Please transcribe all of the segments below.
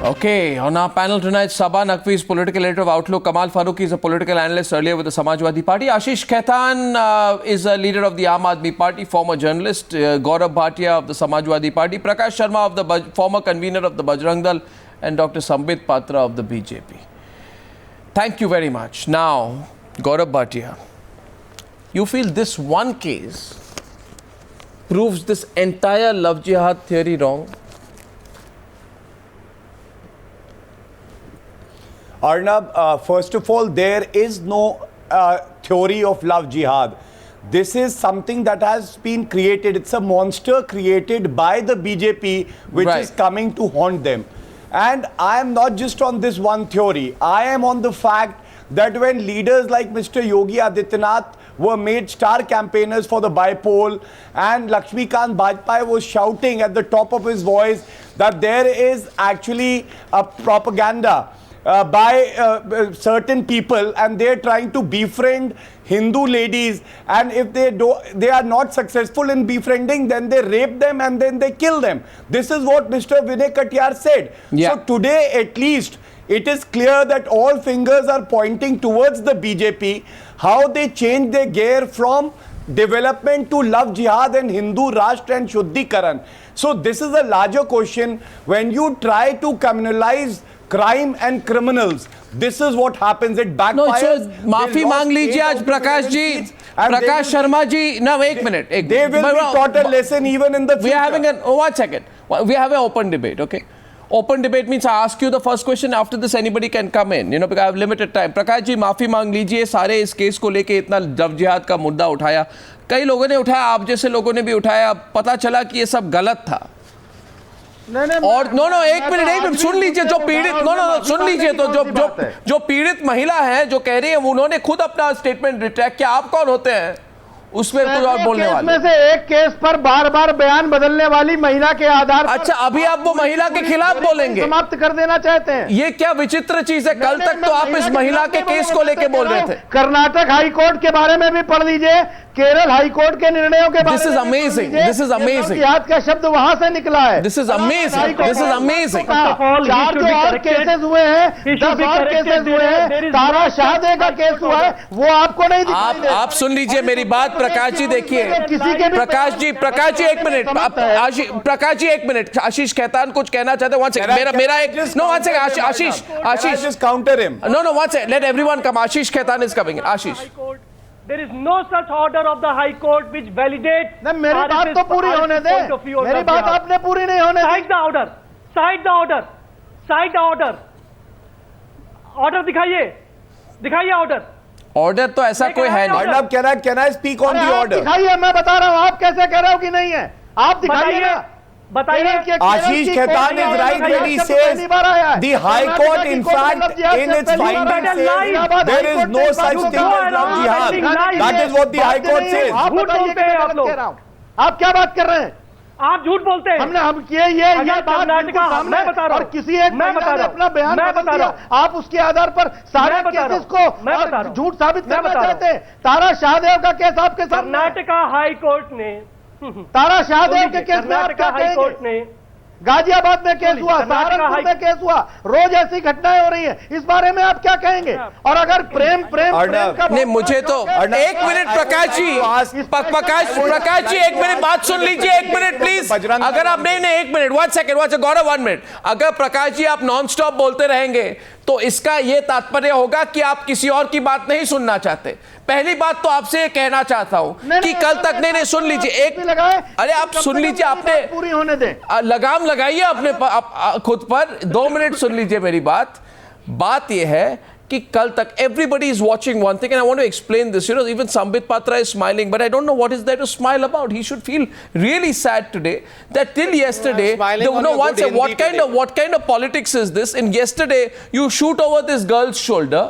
Okay, on our panel tonight, Sabah Naqvi is political editor of Outlook. Kamal Farooqi is a political analyst earlier with the Samajwadi Party. Ashish Khaitan is a leader of the Aam Aadmi Party, former journalist. Gaurav Bhatia of the Samajwadi Party. Prakash Sharma of the former convener of the Bajrang Dal. And Dr. Sambit Patra of the BJP. Thank you very much. Now, Gaurav Bhatia, you feel this one case proves this entire love jihad theory wrong? Arnab, first of all, there is no theory of love jihad. This is something that has been created. It's a monster created by the BJP, which is coming to haunt them. And I am not just on this one theory. I am on the fact that when leaders like Mr. Yogi Adityanath were made star campaigners for the bipoll, and Lakshmikant Bajpai was shouting at the top of his voice that there is actually a propaganda by certain people, and they're trying to befriend Hindu ladies, and if they are not successful in befriending, then they rape them and then they kill them. This is what Mr. Vinay Katiyar said. So today, at least, it is clear that all fingers are pointing towards the BJP, how they changed their gear from development to love jihad and Hindu Rashtra and Shuddhikaran. So this is a larger question. When you try to communalize crime and criminals, this is what happens. It backfires. No, माफी मांग लीजिए आज Prakash ji, Prakash Sharma ji. No, एक minute. They will be taught a lesson even in the future. We are having an 1 second. We have an open debate, okay? Open debate means I ask you the first question. After this, anybody can come in. You know, because I have limited time. Prakash ji माफी मांग लीजिए. सारे इस case को लेके इतना love जिहाद का मुद्दा उठाया. कई लोगों ने उठाया, आप जैसे लोगों ने भी उठाया. पता चला कि ये सब गलत था. और एक मिनट सुन लीजिए. जो पीड़ित सुन लीजिए. तो जो पीड़ित महिला है जो कह रही है, उन्होंने खुद अपना स्टेटमेंट रिट्रैक्ट किया. आप कौन होते हैं उसमें कुछ और बोलने वाले? में से एक केस पर बार-बार बयान बदलने वाली महिला के आधार पर. अच्छा, अभी आप वो महिला के खिलाफ बोलेंगे? समाप्त कर देना चाहते हैं? ये क्या विचित्र चीज है. कल तक तो आप इस महिला के केस को लेके बोल रहे थे. कर्नाटक हाई कोर्ट के बारे में भी पढ़ लीजिए, केरल हाई कोर्ट के निर्णयों के बारे में. This is amazing. This is amazing. जिहाद का शब्द वहां से निकला है. This is amazing. This is amazing. 4 जो और केसेस हुए हैं, 10 और केसेस हुए हैं. तारा शाहदेव का केस हुआ है, वो आपको नहीं दिखाई दे. आप सुन लीजिए मेरी बात. प्रकाश जी देखिए, प्रकाश जी एक मिनट. प्रकाश जी एक मिनट. आशीष खैतान कुछ कहना चाहते हैं. मेरा एक आशीष counter him. No, 1 second. Let everyone come. Ashish Khaitan is coming. Ashish. There is no such order of the High Court which validates. मेरी बात तो पूरी होने दे. मेरी बात आपने पूरी नहीं होने दी. Cite the order. Cite the order. Cite the order. Order दिखाइए order. ऑर्डर तो ऐसा कोई है नहीं. Arnab, can I speak on the order? दिखाइए. मैं बता रहा हूँ, आप कैसे कह रहे हो कि नहीं है. आप दिखाइए. Ashish Khaitan is right when he says the High Court, in fact, in its findings says there is no such thing as love jihad. That is what the High Court says. आप क्या बात कर रहे हैं? आप झूठ बोलते हैं. हम किए ये कर्नाटक का मैं बता रहा हूं. और किसी एक महिला ने अपना बयान बदल दिया. आप उसके आधार पर सारे केसेस को झूठ साबित करना चाहते हैं. तारा शाहदेव का केस आपके सामने. कर्नाटक हाई कोर्ट ने तारा शाहदेव के केस में आप क्या कहेंगे? गाजियाबाद में केस हुआ, सहारनपुर में केस हुआ, रोज ऐसी घटनाएं हो रही हैं. इस बारे में आप क्या कहेंगे? और अगर प्रेम का नहीं, मुझे तो एक मिनट प्रकाश जी, प्रकाश जी एक मिनट बात सुन लीजिए. एक मिनट प्लीज. अगर आप नहीं एक मिनट. 1 सेकंड. गौरव 1 मिनट. अगर प्रकाश जी आप नॉन स्टॉप बोलते रहेंगे तो इसका यह तात्पर्य होगा कि आप किसी और की बात नहीं सुनना चाहते. पहली बात तो आपसे ये कहना चाहता हूं कि कल तक नहीं सुन लीजिए. एक अरे आप सुन लीजिए. आपने पूरी होने दे. लगाम लगाइए अपने खुद पर. 2 मिनट सुन लीजिए मेरी बात. बात यह है कि कल तक everybody is watching one thing, and I want to explain this. You know, even Sambit Patra is smiling, but I don't know what is there to smile about. He should feel really sad today that till yesterday, what kind of politics is this? And yesterday, you shoot over this girl's shoulder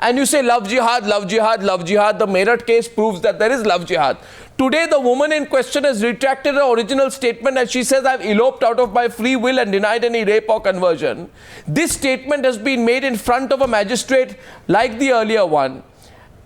and you say love jihad, love jihad, love jihad. The Meerut case proves that there is love jihad. Today, the woman in question has retracted her original statement and she says, I've eloped out of my free will and denied any rape or conversion. This statement has been made in front of a magistrate like the earlier one.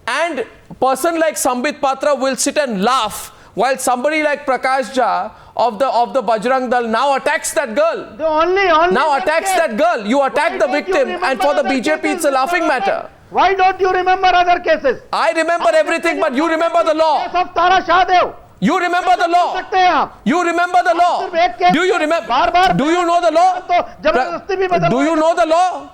And a person like Sambit Patra will sit and laugh while somebody like Prakash Jha of the Bajrang Dal now attacks that girl. The only Now one attacks case. that girl. You attack Why the don't you victim, remember and for the other BJP, cases, it's a laughing Mr. matter. Why don't you remember other cases? I remember everything, but you remember the law. Case of Tara Shahdev. You remember the law. सकते हैं आप. You remember the law. सिर्फ एक case Do you remember? बार-बार Do you know the law? तो जबरदस्ती भी बदल Do you know the law?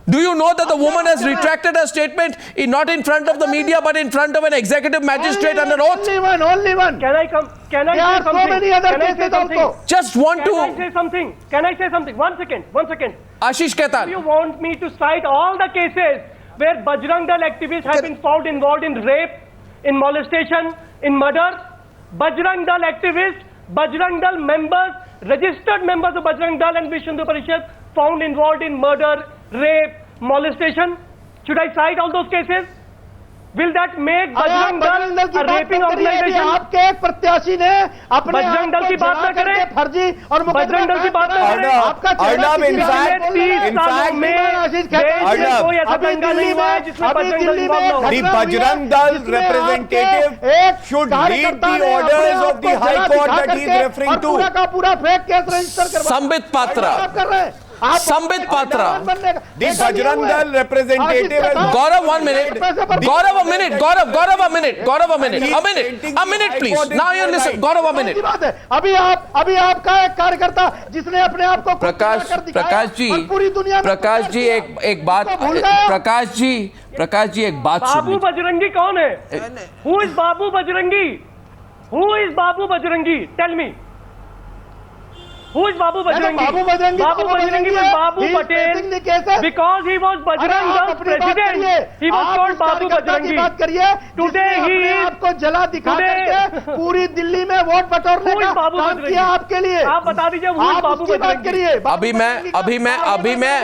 Do you know that the woman has retracted her statement not in front of the media but in front of an executive magistrate under oath? Only one. Can I come? Can I There say are so something? many other Can I say cases something? also. Just want Can I to. say something? Can I say something? 1 second. 1 second. Ashish Do you Khaitan. want me to cite all the cases where Bajrang Dal activists have been found involved in rape, in molestation, in murder? Bajrang Dal activists, Bajrang Dal members, registered members of Bajrang Dal and Vishnu Hindu Parishad found involved in murder, rape, molestation. Should I cite all those cases? Will that make Bajrang Dal a raping organization? आपके एक प्रत्याशी ने अपने बजरंग दल की बात ना करें। फर्जी और बजरंग दल की बात ना करें। आपका अर्नब, in fact, कोई ऐसा दंगा नहीं हुआ है जिसमें बजरंग दल involved ना हो। The Bajrang Dal representative should read the orders of the High Court that he is referring to. पूरा का पूरा फेक केस रजिस्टर करवा Sambit Patra. आप कर रहे हैं Sambit Patra. The Bajrang Dal representative has Gaurav, 1 minute. Gaurav, a minute. Gaurav, a minute. Gaurav, a minute. A minute, please. Now you listen. Gaurav, a minute. बात है अभी आपका एक कार्यकर्ता जिसने अपने आप को प्रकाश जी, पूरी दुनिया में प्रकाश जी एक बात, प्रकाश जी एक बात बाबू सुनिए। बजरंगी कौन है? Who is Babu Bajrangi? Who is Babu Bajrangi? Tell me. Who is बाबू बजरंगी? बाबू बजरंगी में बाबू Patel, because he was Bajrang Dal president. He was called बाबू बजरंगी. बात करिए Today he is आपको जला दिखा करके पूरी दिल्ली में वोट बटोरने Who is का बाबू काम बजरंगी? किया आपके लिए आप बता दीजिए who is आप बाबू उसकी बात बजरंगी? करिए अभी मैं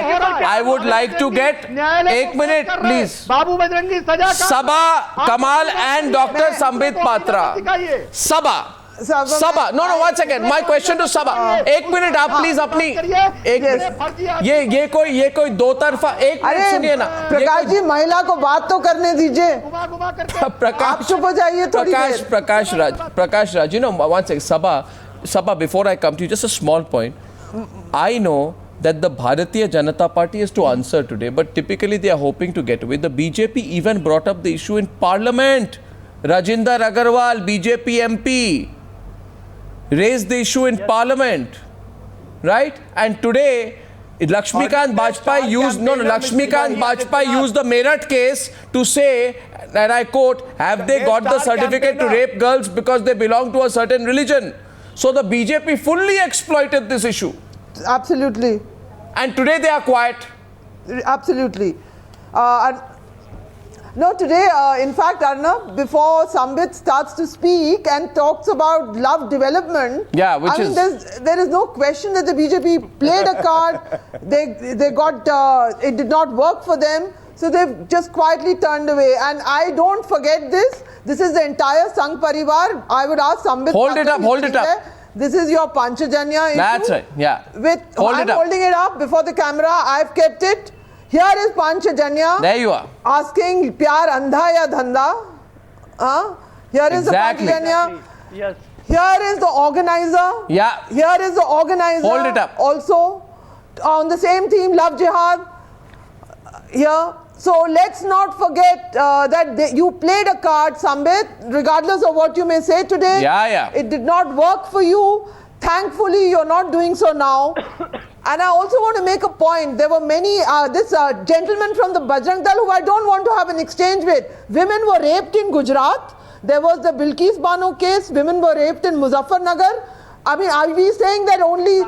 I would like to get एक minute please. बाबू बजरंगी सजा का Sabha Kamal and Dr. Sambit Patra. Sabha. No, 1 second. My question to Sabha. एक मिनट आप प्लीज अपनी ये कोई दो तरफा एक मिनट सुनिए ना। प्रकाश जी महिला को बात तो करने दीजिए। आप चुप हो जाइए थोड़ी देर। Prakash Raj, you know, 1 second. Sabha, before I come to you, just a small point. I know that the Bharatiya Janata Party is to answer today, but typically they are hoping to get away. The BJP even brought up the issue in Parliament. Rajinder Agarwal, BJP MP, raised the issue in Parliament, right? And today, Lakshmikant Bajpai used the Meerut case to say, and I quote, have they got the certificate to rape girls because they belong to a certain religion? So the BJP fully exploited this issue. Absolutely. And today they are quiet. Absolutely. No, today, in fact, Arnab, before Sambit starts to speak and talks about love development, there is no question that the BJP played a card. They got it did not work for them, so they've just quietly turned away. And I don't forget this. This is the entire Sangh Parivar. I would ask Sambit. Hold it up. This is your Panchajanya issue. That's right. Yeah. I'm holding it up before the camera. I've kept it. Here is Panchajanya. There you are. Asking pyar andha ya dhanda. Here is the Panchajanya. Yes. Here is the organizer. Yeah. Here is the organizer. Hold it up. Also on the same team, Love Jihad. Here. So let's not forget that you played a card, Sambit, regardless of what you may say today. Yeah. It did not work for you. Thankfully, you're not doing so now. And I also want to make a point. There were many, this gentleman from the Bajrang Dal who I don't want to have an exchange with. Women were raped in Gujarat. There was the Bilkis Bano case. Women were raped in Muzaffarnagar. I mean, are we saying that only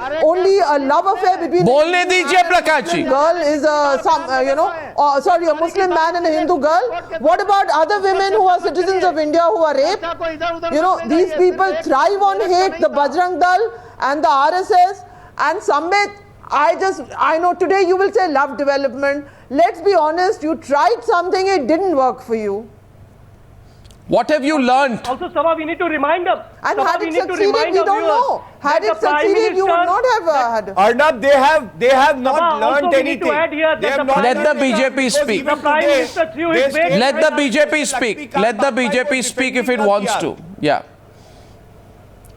a love affair between बोलने दीजिए Prakash ji. girl is a Muslim man and a Hindu girl? What about other women who are citizens of India who are raped? You know, these people thrive on hate, the Bajrang Dal and the RSS. And Sambit, I know today you will say love development. Let's be honest, you tried something, it didn't work for you. What have you learnt? Also, Sabha, we need to remind them. And had it succeeded, we don't know. Had it succeeded, you would not have had. Arnab, they have not learnt anything. Let the BJP speak. The Prime Minister threw his weight. Let the BJP speak. Let the BJP speak if it wants to. Yeah.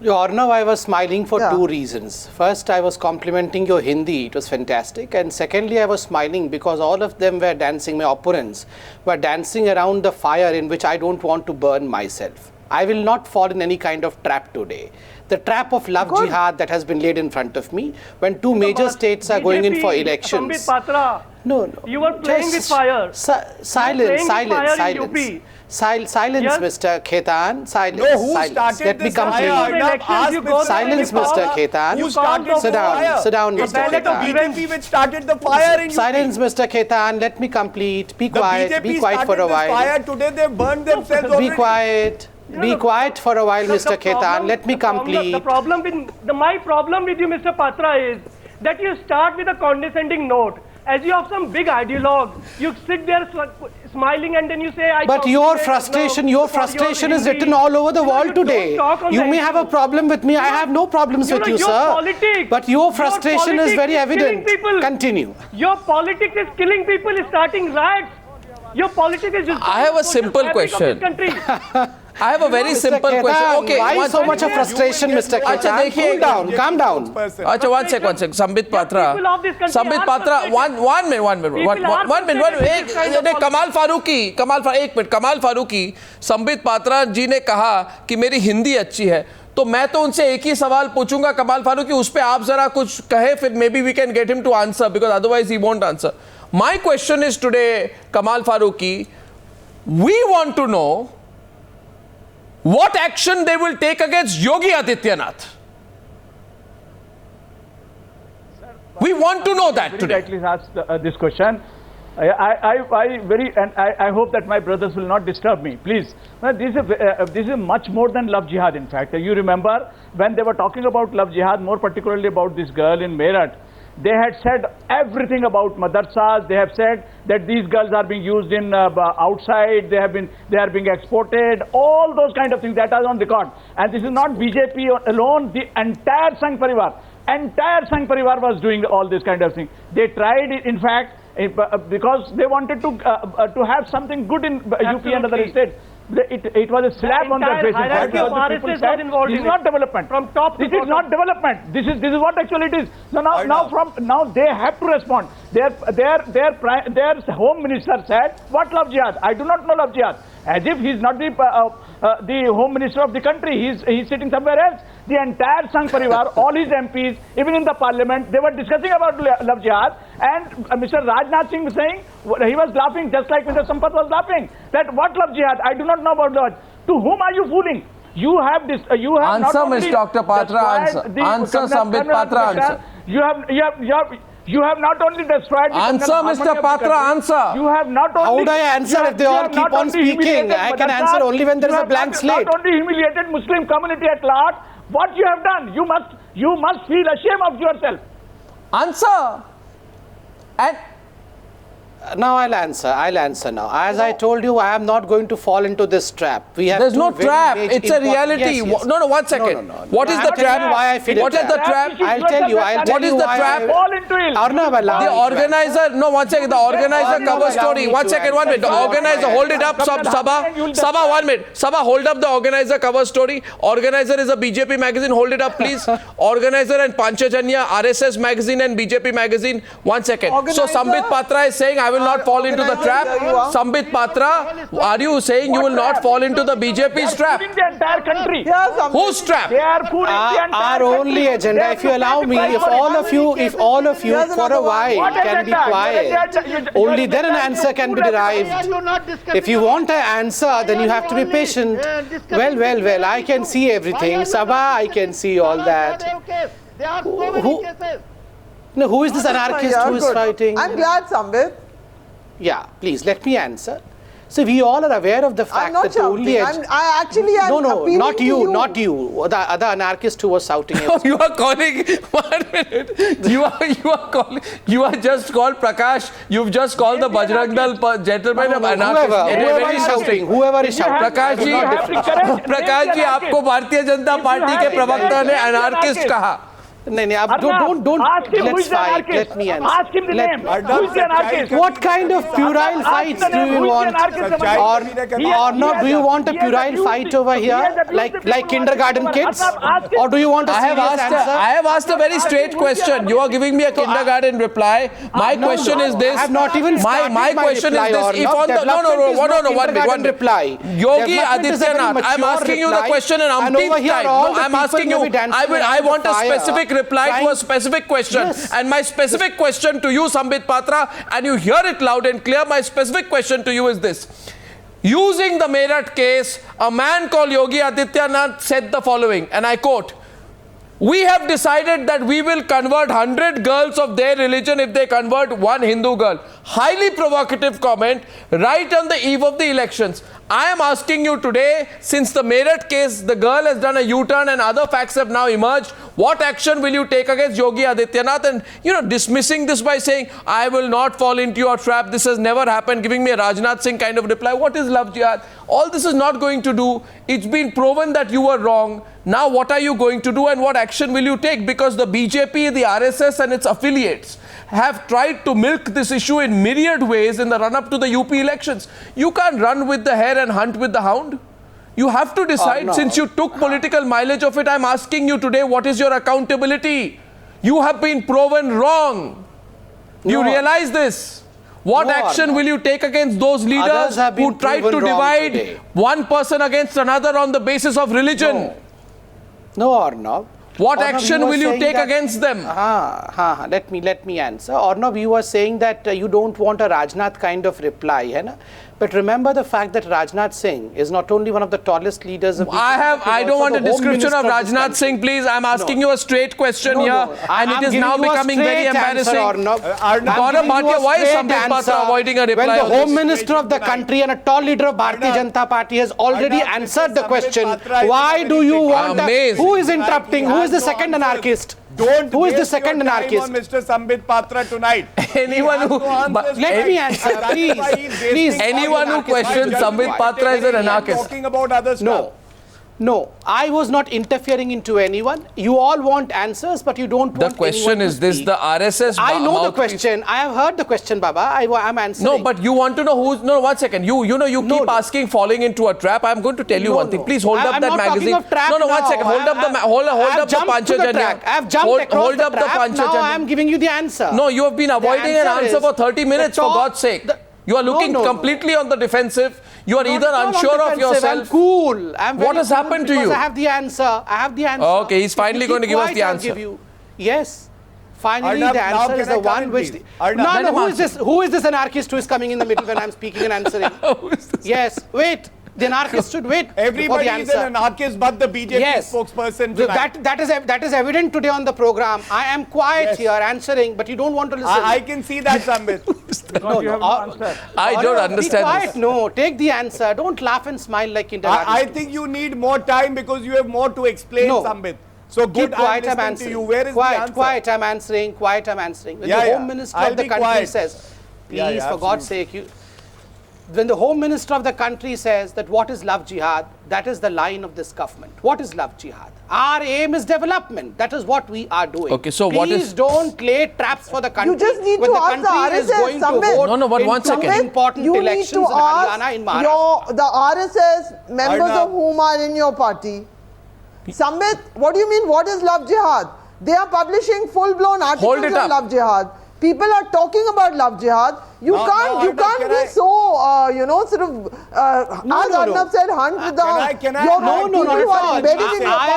Your Honor, I was smiling for two reasons. First, I was complimenting your Hindi. It was fantastic. And secondly, I was smiling because all of them were dancing, my opponents were dancing around the fire in which I don't want to burn myself. I will not fall in any kind of trap today. The trap of love jihad that has been laid in front of me when two major states are going in for elections. Sambit Patra, no. You were playing with fire. Silence. Silence, yes? Mr. Khetan. Silence. No, who silence. started Let me this complete. fire? Silence, Mr. Khetan. Who started Sit down. Sit down, Mr. Khetan. BJP which started the fire in UP. Silence, Mr. Khetan. Let me complete. Be quiet. Be quiet for a while. Fire today. They burned themselves already. Be quiet. Be quiet for a while, Mr. Khetan. Let me complete. My problem with you, Mr. Patra, is that you start with a condescending note. As you have some big ideologue, you sit there smiling and then you say, but your frustration is written all over the wall today. You may have a problem with me. I have no problems with you, sir. But your frustration is very evident. Continue. Your politics is killing people, is starting riots. Your politics is just... I have a simple question. I have a very simple question. Okay, why so much of frustration, Mr. Khetan? Cool down, calm down. Acha, one sec. Sambit Patra. One minute. Kamal Farooqui, Kamal Farooqui, Sambit Patra जी ने कहा कि मेरी हिंदी अच्छी है, तो मैं तो उनसे एक ही सवाल पूछूंगा कमाल फारूकी, उस पे आप जरा कुछ कहे, फिर maybe we can get him to answer because otherwise he won't answer. My question is today, Kamal Farooqui, we want to know what action they will take against Yogi Adityanath. We want to know that today. Rightly asked this question. I hope that my brothers will not disturb me, please. This is much more than love jihad, in fact. You remember when they were talking about love jihad, more particularly about this girl in Meerut, they had said everything about madrasas. They have said that these girls are being used in outside. They are being exported. All those kind of things that are on record. And this is not BJP alone. The entire Sangh Parivar was doing all this kind of thing. They tried it, in fact, because they wanted to have something good in UP and other states. It was a slap on their face. This is not development. From top to bottom. This is not development. This is what actually it is. So now they have to respond. Their home minister said, "What love jihad? I do not know love jihad." As if he's not the home minister of the country. He's sitting somewhere else. The entire Sangh Parivar, all his MPs, even in the parliament, they were discussing about love jihad. And Mr. Rajnath Singh was saying, he was laughing just like Mr. Sampath was laughing. That what love jihad? I do not know about love. To whom are you fooling? You have this. You have answer, Mr. Dr. Patra. Answer, Sambit Patra. Answer. You have not only destroyed the answer, Mr. Patra, answer. You have not only... How would I answer if they all keep on speaking? I can answer only when there is a blank slate. Not only humiliated Muslim community at large, what you have done, you must feel ashamed of yourself. Answer. And now I'll answer now. As I told you, I am not going to fall into this trap. There's no trap. It's a reality. Yes. No, 1 second. No. What is the trap? Why I feel what is the trap? I'll tell you. What is the trap? Fall into it. The organizer. No, 1 second. The organizer cover story. 1 second. 1 minute. The organizer. Hold it up. Sabha. 1 minute. Sabha, hold up the organizer cover story. Organizer is a BJP magazine. Hold it up, please. Organizer and Panchajanya, RSS magazine and BJP magazine. 1 second. So Sambit Patra is saying, I will not fall into the trap. Sambit Patra, are you saying you will not fall into the BJP's trap? The entire country. Whose trap? They are fooling the entire our only agenda. If you allow me, if all of you for a while can be quiet, only then an answer can be derived. If you want an answer, then you have to be patient. Well, I can see everything. Sabha, I can see all that. Who is this anarchist who is fighting? I'm glad, Sambit. Yeah, please let me answer. So we all are aware of the fact that the only I'm not you, the other anarchist who was shouting. You are calling 1 minute. You are just called Prakash. You've just called the Bajrang Dal gentleman of anarchist. Whoever is shouting. Prakash ji आपको Bharatiya Janata party के प्रवक्ता ने anarchist कहा. Don't. Ask him who Let's is the fight. anarchist. Let me answer. Ask him the name. Who is the anarchist? What kind of puerile fights do you want? Or not? Do you want a puerile fight over here, like kindergarten kids? Or do you want a serious answer? I have asked a very straight question. You are giving me a kindergarten reply. My question is this. I have not even started my question is this. If on the one reply. Yogi Adityanath, I'm asking you the question and umpteenth time. No, I'm asking you. I want a specific reply to a specific question. Yes. And my specific question to you, Sambit Patra, and you hear it loud and clear, my specific question to you is this. Using the Meerut case, a man called Yogi Adityanath said the following, and I quote, "We have decided that we will convert 100 girls of their religion if they convert one Hindu girl." Highly provocative comment right on the eve of the elections. I am asking you today, since the Meerut case, the girl has done a U-turn and other facts have now emerged, what action will you take against Yogi Adityanath? And, dismissing this by saying, I will not fall into your trap, this has never happened, giving me a Rajnath Singh kind of reply. What is love jihad? All this is not going to do. It's been proven that you were wrong. Now what are you going to do and what action will you take? Because the BJP, the RSS and its affiliates have tried to milk this issue in myriad ways in the run-up to the UP elections. You can't run with the hare and hunt with the hound. You have to decide. No. Since you took political mileage of it, I'm asking you today, what is your accountability? You have been proven wrong. Do you realize this? What action will you take against those leaders who tried to divide one person against another on the basis of religion? No, Arnab. What action will you take against them? Let me answer. Arnab, you were saying that you don't want a Rajnath kind of reply, hai na? But remember the fact that Rajnath Singh is not only one of the tallest leaders of I don't want a description of Rajnath Singh, please. I'm asking you a straight question here, and it is now becoming very embarrassing. Gaurav Bhatia, why is Sambit Patra avoiding a reply? When the Home Minister of the country and a tall leader of Bharatiya Janata Party has already answered the question, why do you want who is interrupting? Who is the second anarchist? Who is the second anarchist? Mr. Sambit Patra tonight. Anyone who... Let me answer, please. Anyone who questions Sambit Patra is an anarchist. Talking about other stuff. No, I was not interfering into anyone. You all want answers, but you don't want The question is this, the RSS... I know the question. I have heard the question, Baba. I'm answering. No, but you want to know who's... No, 1 second. You keep asking, falling into a trap. I'm going to tell you one thing. Please hold up that magazine. No, 1 second. Hold up the Panchajanya. I have jumped across the trap. Now I am giving you the answer. No, you have been avoiding an answer for 30 minutes, for God's sake. You are looking completely on the defensive. You are either unsure of yourself. I'm cool. What has happened to you? I have the answer. Okay, he's finally going to give us the answer. Yes. Finally, the answer is the one which... No, who is this anarchist who is coming in the middle when I'm speaking and answering? Yes, wait. The anarchist should wait. Everybody is an anarchist but the BJP spokesperson tonight. That is evident today on the program. I am quiet here answering, but you don't want to listen. I can see that, Sambit. I don't understand. Be quiet. No, take the answer. Don't laugh and smile like kindergarten. I think you need more time because you have more to explain, Sambit. So good, quiet, I'm listening to you. Where is the answer? Quiet, I'm answering. Quiet, I'm answering. When the Home Minister of the country says, please, for God's sake, when the Home Minister of the country says that what is love jihad, that is the line of this government. What is love jihad? Our aim is development. That is what we are doing. Okay, so what is... Please don't lay traps for the country. You just need to ask the RSS, Sambit. 1 second. Important elections in Haryana, in Maharashtra. The RSS members of whom are in your party. Sambit, what do you mean, what is love jihad? They are publishing full-blown articles on love jihad. People are talking about love jihad. You can't be so, sort of, as Arnab said, hunt with the hound. I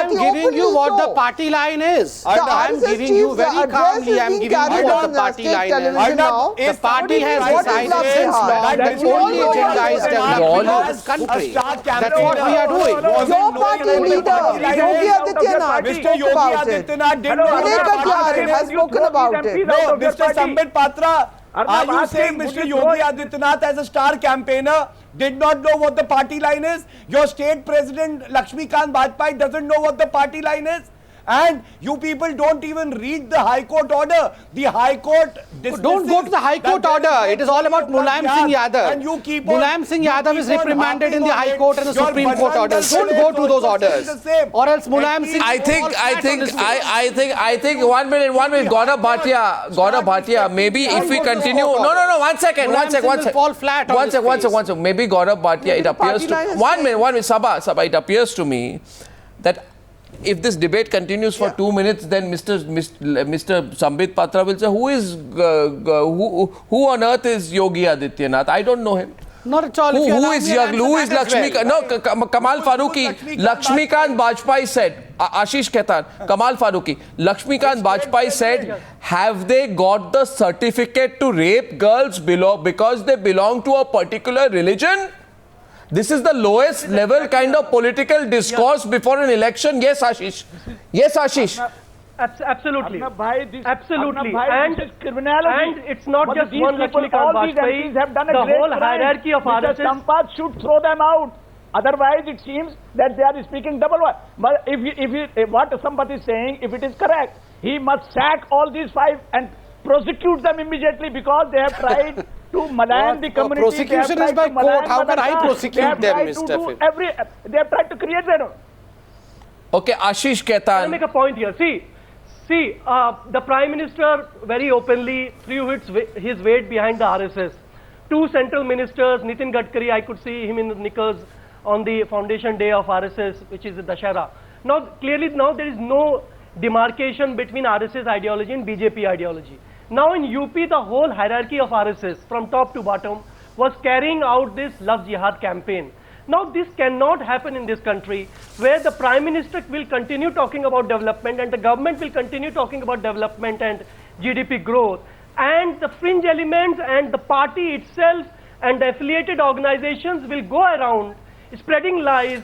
am giving you what the party line is. I am giving you very calmly, I am giving you what the party line is. The party has decided since long that only agenda is development of this country. That's what we are doing. Your party leader, Yogi Adityanath, Mr. Yogi Adityanath didn't has spoken about it. No, Mr. Sambit Patra, are you saying Mr. Yogi Adityanath as a star campaigner did not know what the party line is? Your state president Lakshmikant Vajpayee doesn't know what the party line is? And you people don't even read the High Court order. The High Court Don't go to the High Court order. It is all about Mulayam Singh Yadav. And you keep Mulayam Singh Yadav is reprimanded in the High Court and the Supreme Court orders. Don't go to those orders. Or else Mulayam Singh. I think 1 minute, Gaurav Bhatia, maybe if we continue, no, 1 second, fall flat on one second, maybe Gaurav Bhatia, it appears to, 1 minute, Sabha, it appears to me that if this debate continues for 2 minutes, then Mr. Sambit Patra will say, who on earth is Yogi Adityanath? I don't know him. Not at all. Who is Lakshmikant? No, Kamal Farooqi. Lakshmikant Bajpai said, Ashish Khaitan, Kamal Farooqi. Lakshmikant Bajpai said, have they got the certificate to rape girls because they belong to a particular religion? This is the lowest level kind of political discourse before an election. Yes, Ashish. Yes, Ashish. Absolutely. Absolutely. And it's not just one Lakshmikant Bajpai. Have done a the great whole crime. hierarchy of Mr. RSS. Sampath should throw them out. Otherwise, it seems that they are speaking double word. But if what Sampath is saying, if it is correct, he must sack all these 5 and prosecute them immediately because they have tried to malign the community. Prosecution is by court. How can I prosecute them, Mr. Phil? They have tried to create their own. Okay, Ashish Khaitan. I'll make a point here. See, the Prime Minister very openly threw his weight behind the RSS. 2 central ministers, Nitin Gadkari, I could see him in the knickers on the foundation day of RSS, which is the Dashera. Now, clearly there is no demarcation between RSS ideology and BJP ideology. Now in UP, the whole hierarchy of RSS, from top to bottom, was carrying out this Love Jihad campaign. Now this cannot happen in this country, where the Prime Minister will continue talking about development and the government will continue talking about development and GDP growth, and the fringe elements and the party itself and the affiliated organizations will go around spreading lies.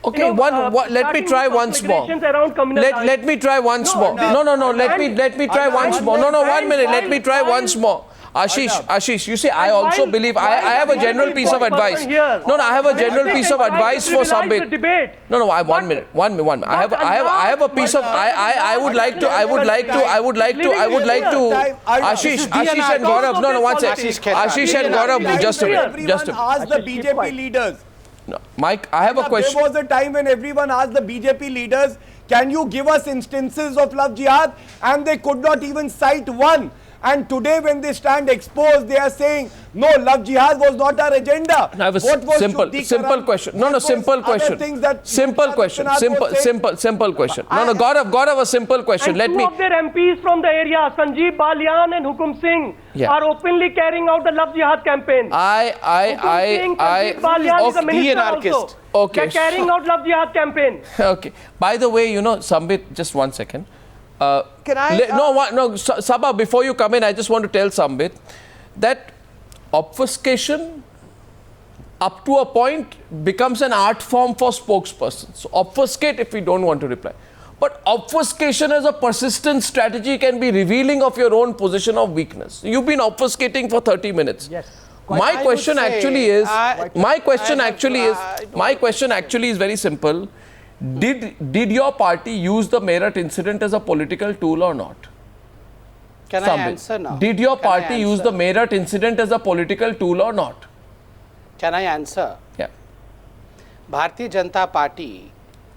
Okay, let me try once more. Let me try once more. No, let me try once more. No, 1 minute. Let me try once more. Ashish, you see, I also believe I have a general piece of advice. No, I have a general piece of advice for Sambit. No, 1 minute. I have a piece of. I would like to. Ashish and Gaurav. No, one second. Ashish and Gaurav, just a minute. Ask the BJP leaders. No, Mike, I have a question. There was a time when everyone asked the BJP leaders, can you give us instances of Love Jihad? And they could not even cite one. And today when they stand exposed, they are saying, no, Love Jihad was not our agenda. I have a simple question. No, simple question. Simple question. Simple question. No, Gaurav, a simple question. Let me. 2 of their MPs from the area, Sanjeev Balian and Hukum Singh, are openly carrying out the Love Jihad campaign. Sanjeev Balian is a minister also. Okay. They're carrying out Love Jihad campaign. Okay. By the way, Sambit, just 1 second. Can I? Sabha, before you come in, I just want to tell Sambit that obfuscation up to a point becomes an art form for spokespersons. So obfuscate if we don't want to reply. But obfuscation as a persistent strategy can be revealing of your own position of weakness. You've been obfuscating for 30 minutes. Yes. My question actually is very simple. Did your party use the Meerut incident as a political tool or not? Can I answer now? Did your party use the Meerut incident as a political tool or not? Can I answer? Yeah. Bharatiya Janata Party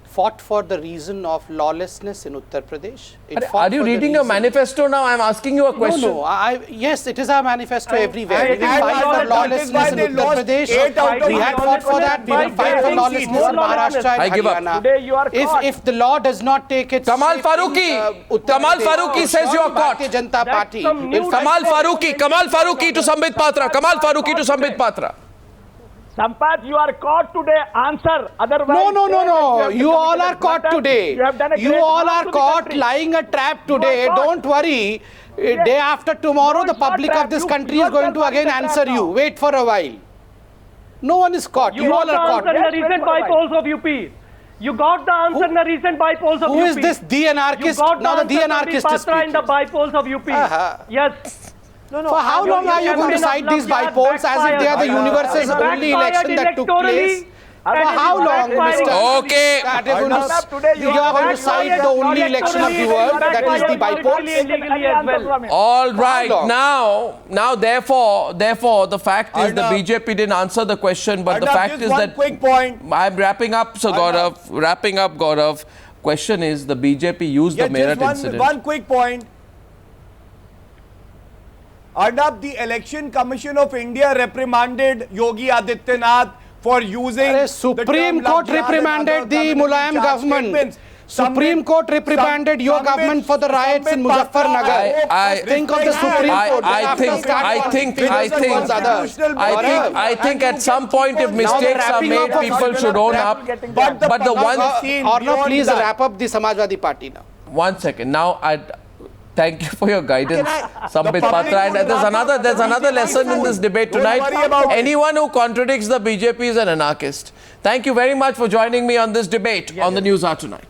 fought for the reason of lawlessness in Uttar Pradesh. Are you reading a manifesto now? I am asking you a question. No. Yes, it is our manifesto everywhere. We will fight for lawlessness in Uttar Pradesh. We had fought for that. We will fight for lawlessness in Maharashtra and Haryana. Today you are caught. If the law does not take its Kamal Farooqi says you are caught. Bharatiya Janata Party. Kamal Farooqi to Sambit Patra. Sampath, you are caught today. Answer. Otherwise, no. You all are caught today. You all are caught lying a trap today. Don't worry. Day after tomorrow, the public of this country is going to again answer you. Wait for a while. No one is caught. You all are caught. In the recent bypolls of UP. You got the answer in the recent bypolls of UP. Who is this de-anarchist? Now the de-anarchist is speaking. In the bypolls of UP. Yes. For how long are you going to cite these bypolls as if they are the universe's only election that took place? how long, Mr. Okay. You are going to cite the only election of the world, that is the bypolls. Illegally as well. All right. long? Now, therefore, the fact is the Arnab. BJP didn't answer the question, but the Arnab, fact just is one that quick point. I'm wrapping up, so Gaurav. Wrapping up, Gaurav. Question is the BJP used the Meerut just incident. one quick point. Arnab, the Election Commission of India reprimanded Yogi Adityanath for using the Supreme term Court love jihad and reprimanded other the community Mulayam charged government. statements. Supreme Court reprimanded your government for the riots in Muzaffarnagar. I think of the Supreme Court. I think at some point if mistakes are made, people should own up. But the one Arnab, please wrap up the Samajwadi Party now. 1 second. Now I thank you for your guidance, Sambit Patra. And there's another lesson in this debate tonight. Anyone who contradicts the BJP is an anarchist. Thank you very much for joining me on this debate on the News Hour tonight.